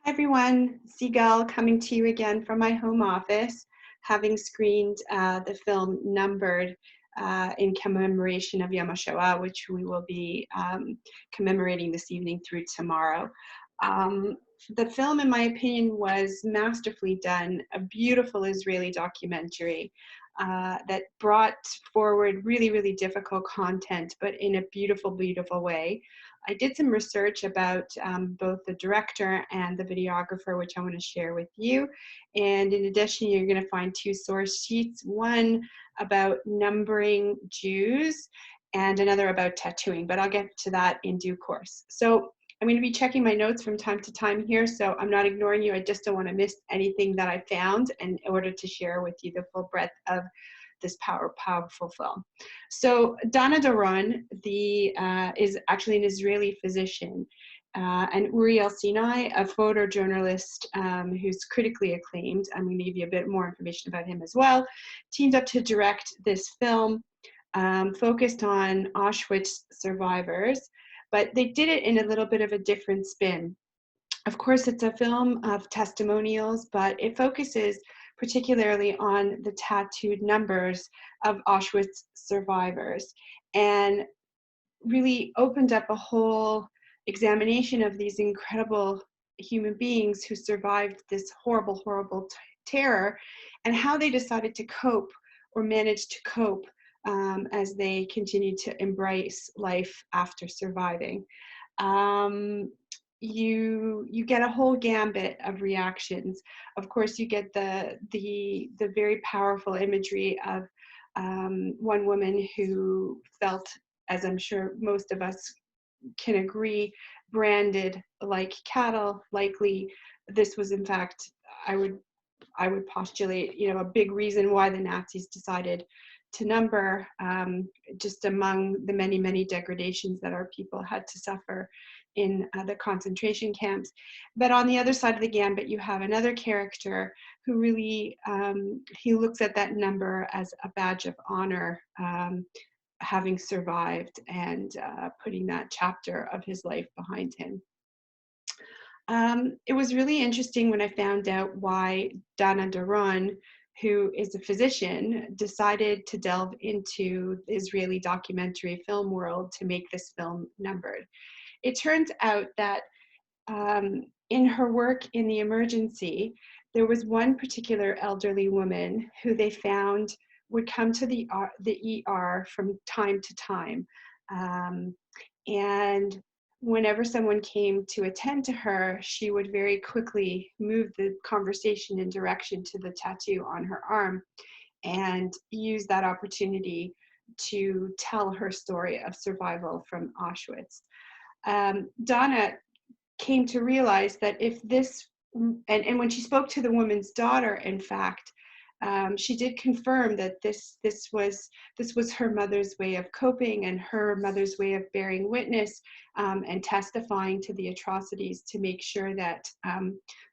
Hi everyone, Sigal coming to you again from my home office, having screened the film Numbered in commemoration of Yom HaShoah, which we will be commemorating this evening through tomorrow. The film, in my opinion, was masterfully done, a beautiful Israeli documentary that brought forward really, really difficult content, but in a beautiful, beautiful way. I did some research about both the director and the videographer, which I want to share with you. And in addition, you're going to find two source sheets, one about numbering Jews and another about tattooing, but I'll get to that in due course. So I'm going to be checking my notes from time to time here, so I'm not ignoring you. I just don't want to miss anything that I found in order to share with you the full breadth of this powerful film. So Dana Doron is actually an Israeli physician, and Uriel Sinai, a photojournalist who's critically acclaimed. I'm going to give you a bit more information about him as well, teamed up to direct this film focused on Auschwitz survivors, but they did it in a little bit of a different spin. Of course, it's a film of testimonials, but it focuses particularly on the tattooed numbers of Auschwitz survivors and really opened up a whole examination of these incredible human beings who survived this horrible, horrible terror and how they decided to cope or managed to cope as they continued to embrace life after surviving. Um, you get a whole gambit of reactions. Of course, you get the very powerful imagery of one woman who felt, as I'm sure most of us can agree, branded like cattle. Likely, this was in fact, I would postulate, a big reason why the Nazis decided to number, just among the many, many degradations that our people had to suffer in the concentration camps. But on the other side of the gambit, you have another character who really, he looks at that number as a badge of honor, having survived and putting that chapter of his life behind him. It was really interesting when I found out why Dana Doron, who is a physician, decided to delve into the Israeli documentary film world to make this film Numbered. It turns out that in her work in the emergency, there was one particular elderly woman who they found would come to the ER from time to time. And whenever someone came to attend to her, she would very quickly move the conversation in direction to the tattoo on her arm and use that opportunity to tell her story of survival from Auschwitz. Donna came to realize that if this, and when she spoke to the woman's daughter, in fact, she did confirm that this was her mother's way of coping and her mother's way of bearing witness and testifying to the atrocities to make sure that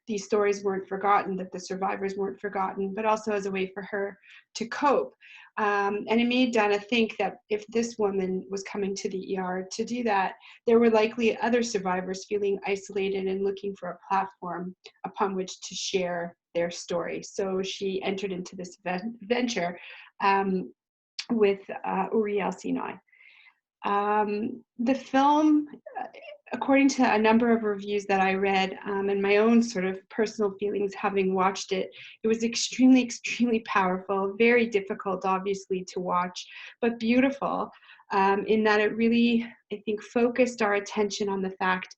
these stories weren't forgotten, that the survivors weren't forgotten, but also as a way for her to cope. And it made Donna think that if this woman was coming to the ER to do that, there were likely other survivors feeling isolated and looking for a platform upon which to share their story. So she entered into this venture with Uriel Sinai. The film, according to a number of reviews that I read and my own sort of personal feelings having watched it, it was extremely, extremely powerful, very difficult, obviously, to watch, but beautiful in that it really, I think, focused our attention on the fact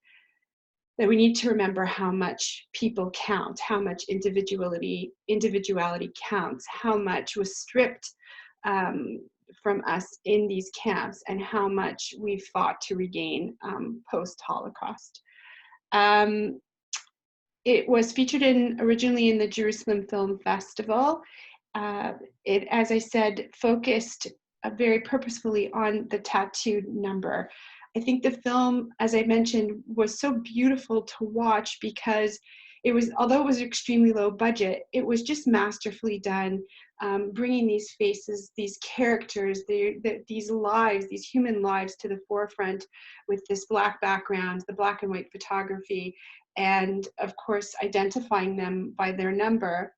that we need to remember how much people count, how much individuality counts, how much was stripped from us in these camps, and how much we fought to regain post-Holocaust. It was featured originally in the Jerusalem Film Festival. It, as I said, focused very purposefully on the tattooed number. I think the film, as I mentioned, was so beautiful to watch because it was, although it was extremely low budget, it was just masterfully done, bringing these faces, these characters, these lives, these human lives to the forefront with this black background, the black and white photography, and of course identifying them by their number,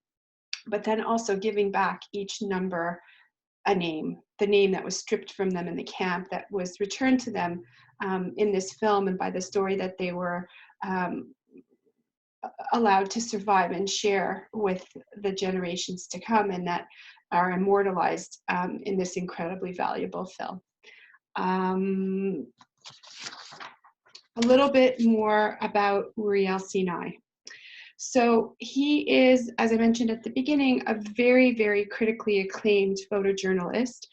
but then also giving back each number a name, the name that was stripped from them in the camp that was returned to them in this film, and by the story that they were um, allowed to survive and share with the generations to come, and that are immortalized in this incredibly valuable film. Um, a little bit more about Uriel Sinai. So he is, as I mentioned at the beginning, a very, very critically acclaimed photojournalist.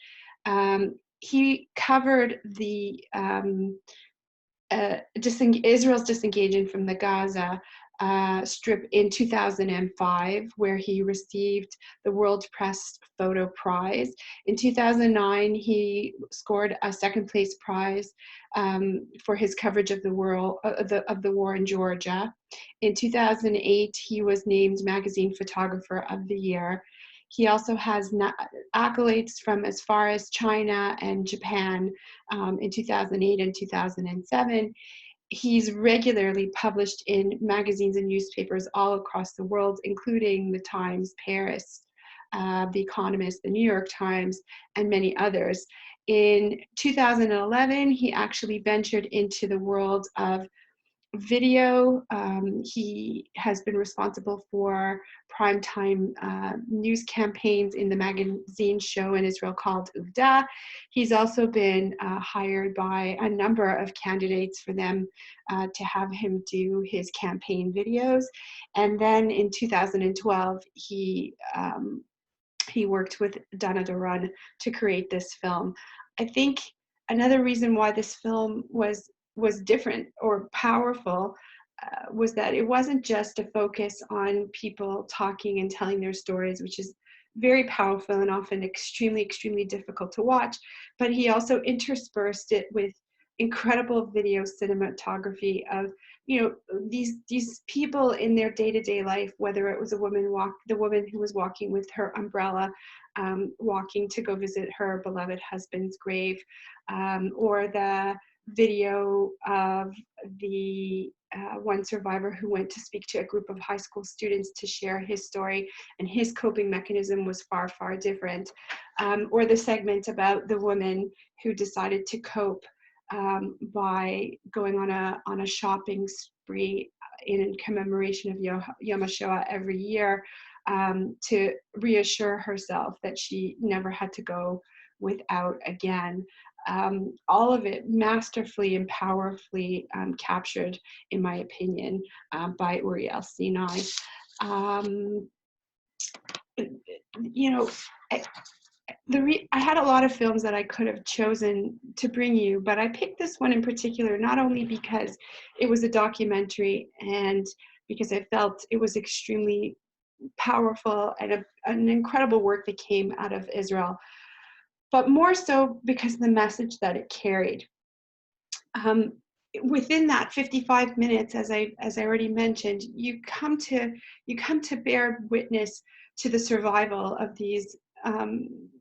He covered the Israel's disengaging from the Gaza Strip in 2005, where he received the World Press Photo Prize. In 2009, he scored a second place prize for his coverage of the war in Georgia. In 2008, he was named Magazine Photographer of the Year. He also has accolades from as far as China and Japan in 2008 and 2007. He's regularly published in magazines and newspapers all across the world, including The Times, Paris, The Economist, The New York Times, and many others. In 2011, he actually ventured into the world of video. He has been responsible for primetime news campaigns in the magazine show in Israel called Uvda. He's also been hired by a number of candidates for them to have him do his campaign videos. And then in 2012, he worked with Dana Doron to create this film. I think another reason why this film was different or powerful was that it wasn't just a focus on people talking and telling their stories, which is very powerful and often extremely, extremely difficult to watch, but he also interspersed it with incredible video cinematography of these people in their day-to-day life, whether it was the woman who was walking with her umbrella, walking to go visit her beloved husband's grave, or the video of the one survivor who went to speak to a group of high school students to share his story, and his coping mechanism was far, far different, or the segment about the woman who decided to cope by going on a shopping spree in commemoration of Yom HaShoah every year, to reassure herself that she never had to go without again. All of it masterfully and powerfully captured, in my opinion, by Uriel Sinai. I had a lot of films that I could have chosen to bring you, but I picked this one in particular, not only because it was a documentary and because I felt it was extremely powerful and an incredible work that came out of Israel, but more so because of the message that it carried. Within that 55 minutes, as I already mentioned, you come to bear witness to the survival of these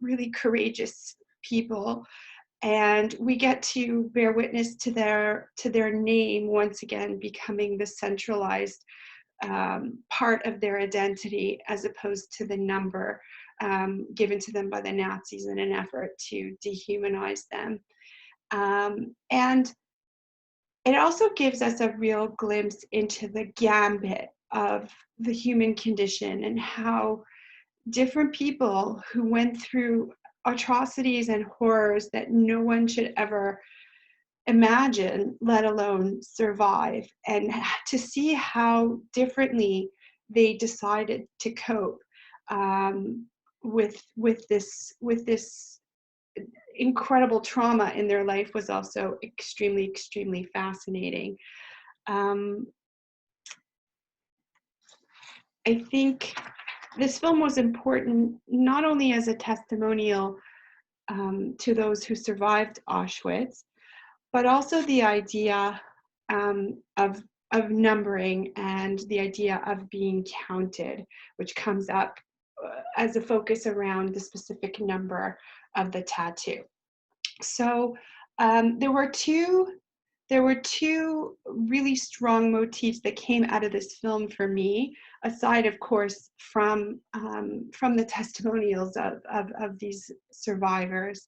really courageous people, and we get to bear witness to their name once again becoming the centralized part of their identity, as opposed to the number given to them by the Nazis in an effort to dehumanize them. And it also gives us a real glimpse into the gambit of the human condition and how different people who went through atrocities and horrors that no one should ever imagine, let alone survive, and to see how differently they decided to cope with this incredible trauma in their life was also extremely, extremely fascinating. I think this film was important not only as a testimonial to those who survived Auschwitz, but also the idea of numbering and the idea of being counted, which comes up as a focus around the specific number of the tattoo. So there were two there were two really strong motifs that came out of this film for me, aside, of course, from the testimonials of these survivors.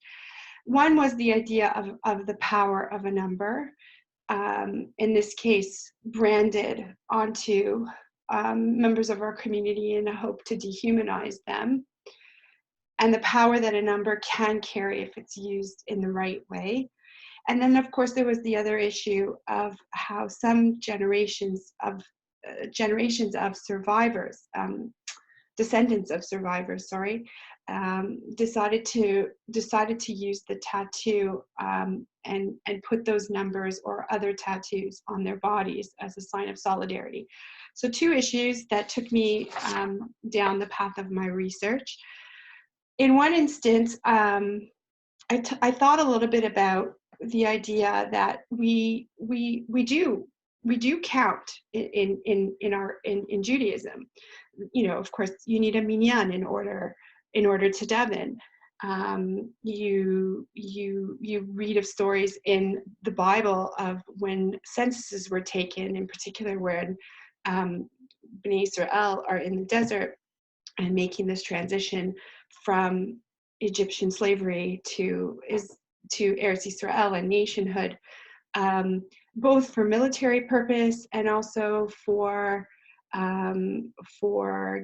One was the idea of the power of a number, in this case, branded onto members of our community in a hope to dehumanize them, and the power that a number can carry if it's used in the right way. And then, of course, there was the other issue of how some generations of survivors, descendants of survivors, sorry, decided to use the tattoo and put those numbers or other tattoos on their bodies as a sign of solidarity. So two issues that took me down the path of my research. In one instance, I thought a little bit about the idea that we do count in Judaism. You know, of course, you need a minyan in order to daven. You read of stories in the Bible of when censuses were taken, in particular when Bnei Israel are in the desert and making this transition from Egyptian slavery to Eretz Israel and nationhood, both for military purpose and also for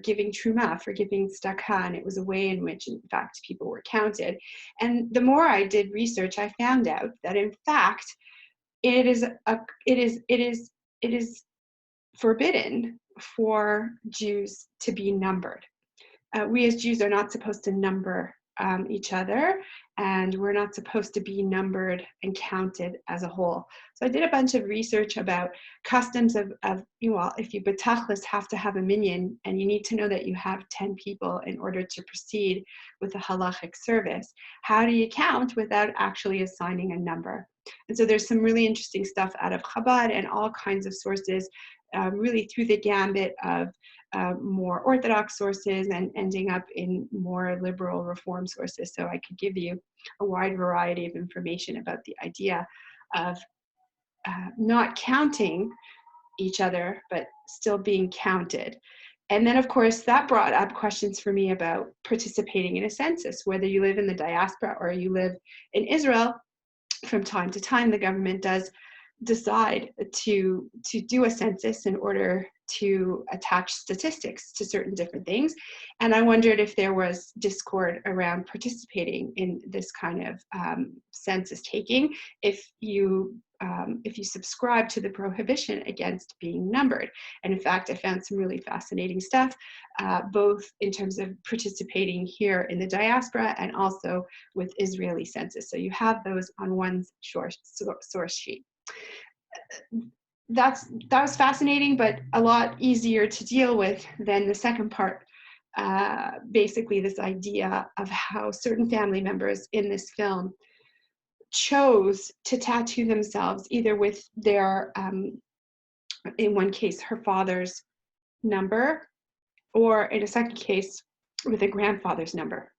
giving truma, for giving tzedakah, and it was a way in which, in fact, people were counted. And the more I did research, I found out that, in fact, it is forbidden for Jews to be numbered. We as Jews are not supposed to number each other, and we're not supposed to be numbered and counted as a whole. So I did a bunch of research about customs of if you betachlis have to have a minyan, and you need to know that you have 10 people in order to proceed with a halachic service. How do you count without actually assigning a number? And so there's some really interesting stuff out of Chabad and all kinds of sources, really through the gambit of more orthodox sources and ending up in more liberal reform sources. So I could give you a wide variety of information about the idea of not counting each other, but still being counted. And then, of course, that brought up questions for me about participating in a census, whether you live in the diaspora or you live in Israel. From time to time, the government does decide to do a census in order to attach statistics to certain different things. And I wondered if there was discord around participating in this kind of census taking, if you subscribe to the prohibition against being numbered. And in fact, I found some really fascinating stuff, both in terms of participating here in the diaspora and also with Israeli census. So you have those on one source sheet. That was fascinating, but a lot easier to deal with than the second part. Basically, this idea of how certain family members in this film chose to tattoo themselves either with their, in one case, her father's number, or in a second case, with a grandfather's number.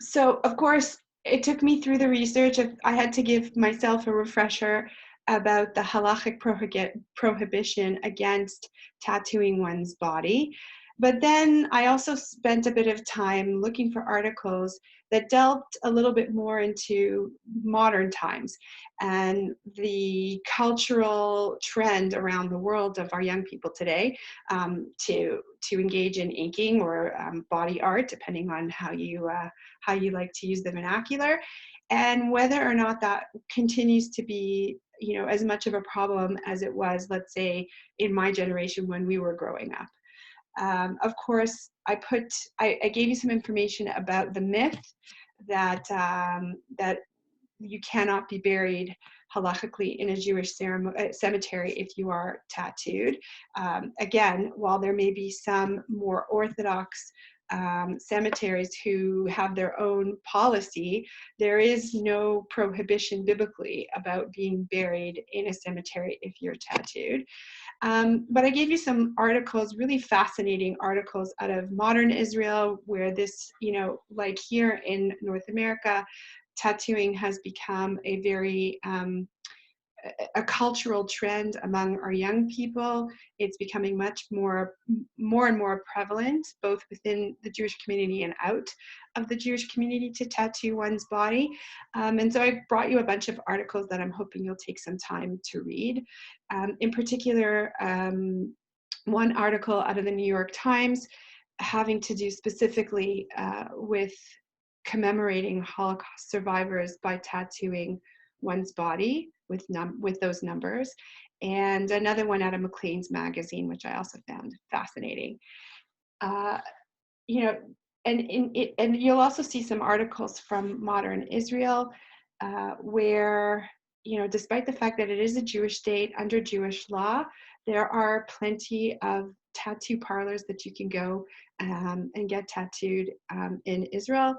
So, of course, it took me through the research. I had to give myself a refresher about the halachic prohibition against tattooing one's body. But then I also spent a bit of time looking for articles that delved a little bit more into modern times and the cultural trend around the world of our young people today, to engage in inking or body art, depending on how you like to use the vernacular, and whether or not that continues to be, you know, as much of a problem as it was, let's say, in my generation when we were growing up. Of course, I gave you some information about the myth that that you cannot be buried halachically in a Jewish cemetery if you are tattooed. Again, while there may be some more orthodox cemeteries who have their own policy, there is no prohibition biblically about being buried in a cemetery if you're tattooed. But I gave you some articles, really fascinating articles out of modern Israel, where this, you know, like here in North America, tattooing has become a very a cultural trend among our young people. It's becoming much more and more prevalent, both within the Jewish community and out of the Jewish community, to tattoo one's body. And so I brought you a bunch of articles that I'm hoping you'll take some time to read. In particular, one article out of the New York Times having to do specifically with commemorating Holocaust survivors by tattooing one's body with those numbers, and another one out of Maclean's magazine, which I also found fascinating. You know, and you'll also see some articles from Modern Israel, where, you know, despite the fact that it is a Jewish state under Jewish law, there are plenty of tattoo parlors that you can go and get tattooed in Israel.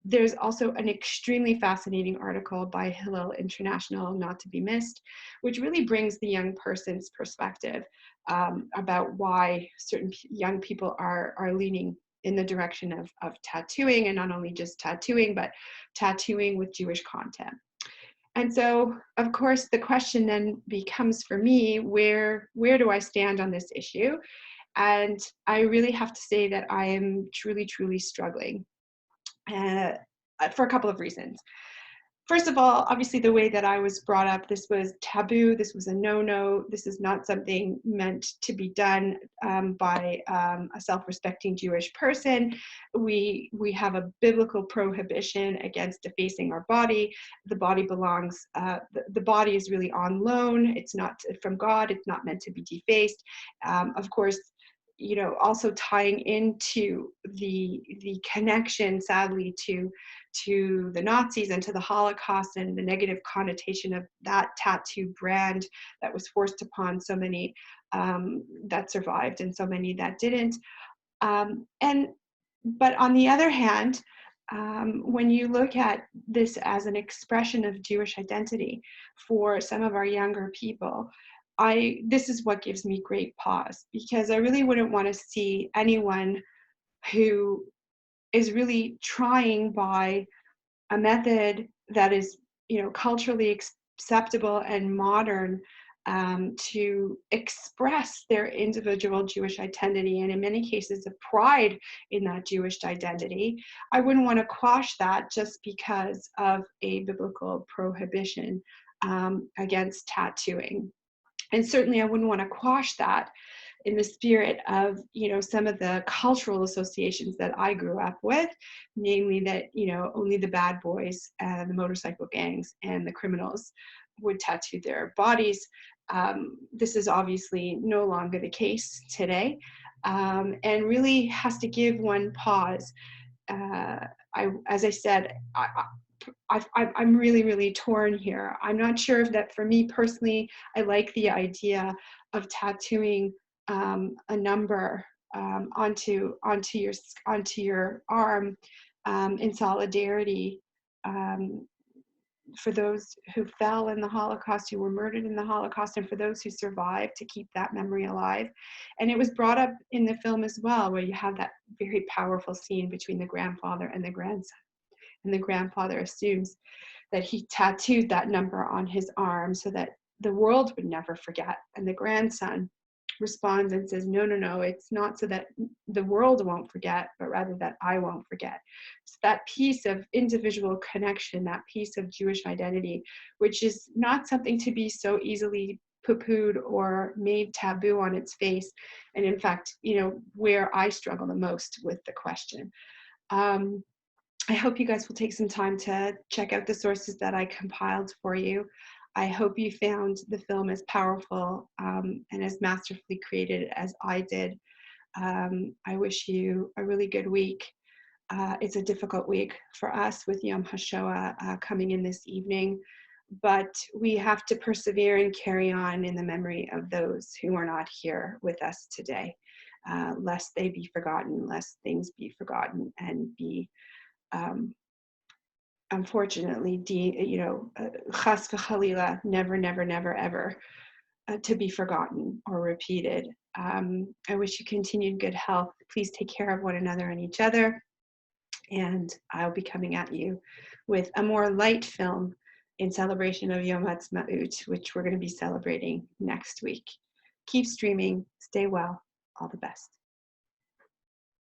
There's also an extremely fascinating article by Hillel International, not to be missed, which really brings the young person's perspective about why certain young people are leaning in the direction of tattooing, and not only just tattooing, but tattooing with Jewish content. And so, of course, the question then becomes for me, where do I stand on this issue? And I really have to say that I am truly, truly struggling. For a couple of reasons. First of all, obviously the way that I was brought up, this was taboo, this was a no-no, this is not something meant to be done by a self-respecting Jewish person. We have a biblical prohibition against defacing our body. The body belongs, the body is really on loan, it's not from God, it's not meant to be defaced. Of course, you know, also tying into the connection, sadly, to the Nazis and to the Holocaust, and the negative connotation of that tattoo brand that was forced upon so many that survived and so many that didn't. But on the other hand, when you look at this as an expression of Jewish identity for some of our younger people, this is what gives me great pause, because I really wouldn't want to see anyone who is really trying by a method that is, you know, culturally acceptable and modern, to express their individual Jewish identity, and in many cases a pride in that Jewish identity. I wouldn't want to quash that just because of a biblical prohibition against tattooing. And certainly I wouldn't want to quash that in the spirit of, you know, some of the cultural associations that I grew up with, namely that, you know, only the bad boys and the motorcycle gangs and the criminals would tattoo their bodies. This is obviously no longer the case today, and really has to give one pause. As I said, I'm really, really torn here. I'm not sure if that, for me personally, I like the idea of tattooing a number onto your arm in solidarity for those who fell in the Holocaust, who were murdered in the Holocaust, and for those who survived, to keep that memory alive. And it was brought up in the film as well, where you have that very powerful scene between the grandfather and the grandson. And the grandfather assumes that he tattooed that number on his arm so that the world would never forget. And the grandson responds and says, no, no, no, it's not so that the world won't forget, but rather that I won't forget. So that piece of individual connection, that piece of Jewish identity, which is not something to be so easily poo-pooed or made taboo on its face. And in fact, you know, where I struggle the most with the question. I hope you guys will take some time to check out the sources that I compiled for you. I hope you found the film as powerful and as masterfully created as I did. I wish you a really good week. It's a difficult week for us with Yom HaShoah coming in this evening, but we have to persevere and carry on in the memory of those who are not here with us today, lest they be forgotten, lest things be forgotten and be unfortunately, chas v'chalila, never, never, never, ever to be forgotten or repeated. I wish you continued good health. Please take care of one another and each other. And I'll be coming at you with a more light film in celebration of Yom Ha'atzmaut, which we're going to be celebrating next week. Keep streaming. Stay well. All the best.